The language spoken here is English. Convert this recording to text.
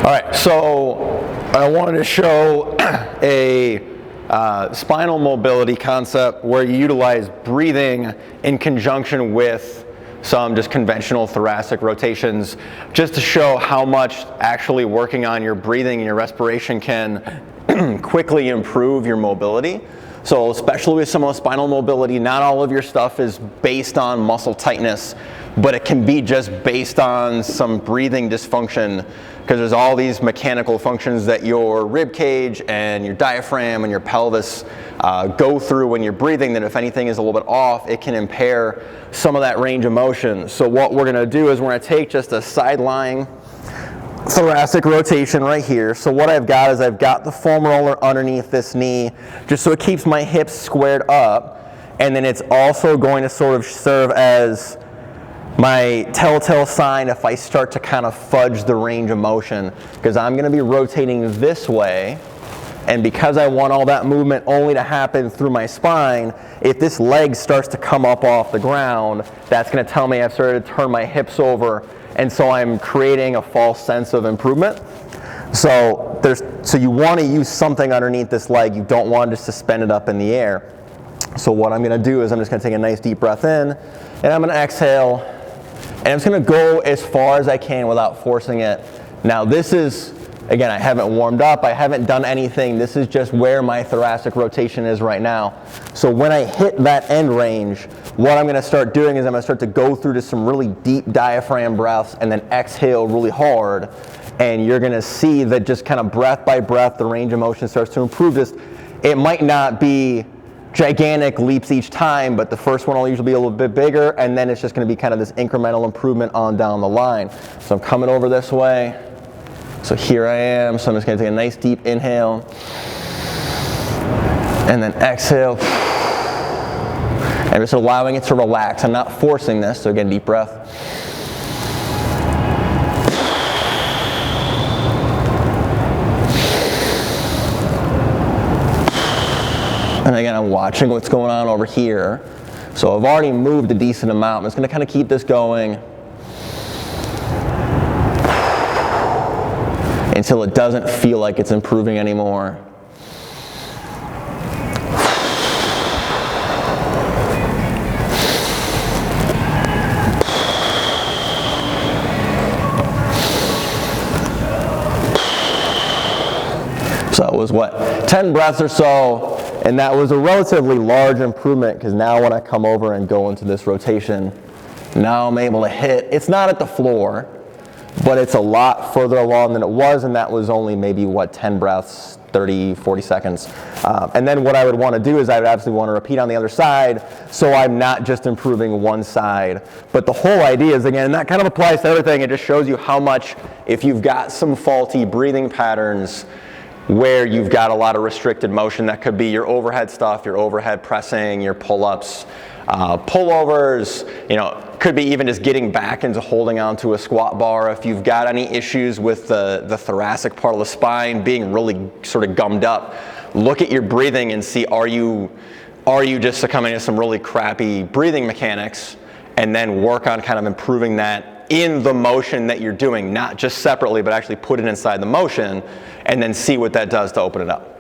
All right, so I wanted to show a spinal mobility concept where you utilize breathing in conjunction with some just conventional thoracic rotations, just to show how much actually working on your breathing and your respiration can quickly improve your mobility. So especially with some of the spinal mobility, not all of your stuff is based on muscle tightness, but it can be just based on some breathing dysfunction, because there's all these mechanical functions that your rib cage and your diaphragm and your pelvis go through when you're breathing, that if anything is a little bit off, it can impair some of that range of motion. So what we're gonna do is we're gonna take just a side-lying thoracic rotation right here. So what I've got is I've got the foam roller underneath this knee, just so it keeps my hips squared up, and then it's also going to sort of serve as my telltale sign if I start to kind of fudge the range of motion, because I'm going to be rotating this way, and because I want all that movement only to happen through my spine, if this leg starts to come up off the ground, that's going to tell me I've started to turn my hips over, and so I'm creating a false sense of improvement. So you want to use something underneath this leg. You don't want to just suspend it up in the air. So what I'm going to do is I'm just going to take a nice deep breath in, and I'm going to exhale. And I'm just going to go as far as I can without forcing it. Now this is, again, I haven't warmed up, I haven't done anything. This is just where my thoracic rotation is right now. So when I hit that end range, what I'm going to start doing is I'm going to start to go through to some really deep diaphragm breaths and then exhale really hard. And you're going to see that just kind of breath by breath, the range of motion starts to improve. It might not be gigantic leaps each time, but the first one will usually be a little bit bigger, and then it's just going to be kind of this incremental improvement on down the line. So I'm coming over this way. So here I am. So I'm just going to take a nice deep inhale, and then exhale. And just allowing it to relax. I'm not forcing this. So again, deep breath. And again, I'm watching what's going on over here. So I've already moved a decent amount. I'm just going to kind of keep this going until it doesn't feel like it's improving anymore. So it was what, 10 breaths or so. And that was a relatively large improvement, because now when I come over and go into this rotation, now I'm able to hit. It's not at the floor, but it's a lot further along than it was, and that was only maybe, 10 breaths, 30, 40 seconds. And then what I would want to do is I would absolutely want to repeat on the other side, so I'm not just improving one side. But the whole idea is, again, and that kind of applies to everything, it just shows you how much, if you've got some faulty breathing patterns, where you've got a lot of restricted motion, that could be your overhead stuff, your overhead pressing, your pull-ups, pullovers, could be even just getting back into holding onto a squat bar. If you've got any issues with the thoracic part of the spine being really sort of gummed up, look at your breathing and see, are you just succumbing to some really crappy breathing mechanics, and then work on kind of improving that in the motion that you're doing, not just separately, but actually put it inside the motion, and then see what that does to open it up.